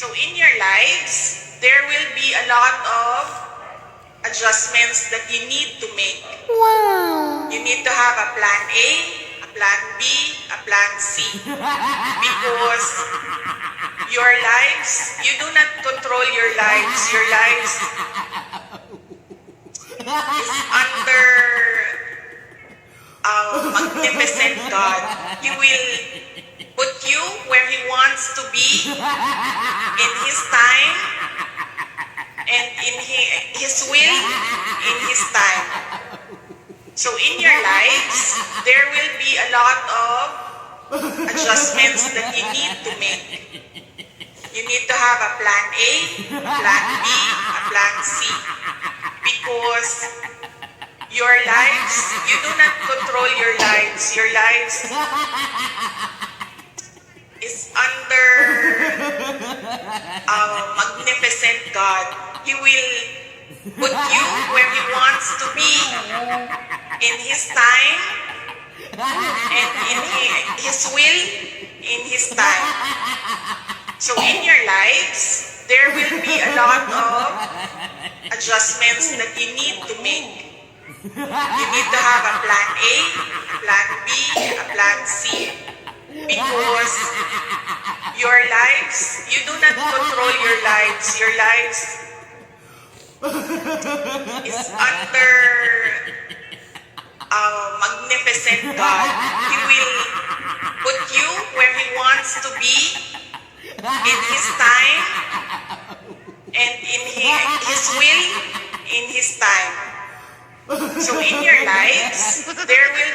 So in your lives, there will be a lot of adjustments that you need to make. Wow! You need to have a plan A, a plan B, a plan C. Because your lives, you do not control your lives. Your lives is under a magnificent God. He will put you where He wants to be in His time and in His will in His time. So in your lives, there will be a lot of adjustments that you need to make. You need to have a plan A, a plan B, a plan C. Because your lives, you do not control your lives. Your lives is under a magnificent God. He will put you where He wants to be in His time and in His will in His time. So in your lives, there will be a lot of adjustments that you need to make. You need to have a plan A, a plan B, a plan C. Because your lives, you do not control your lives. Your lives is under a magnificent God. He will put you where He wants to be in His time and in His will in His time. So in your lives, there will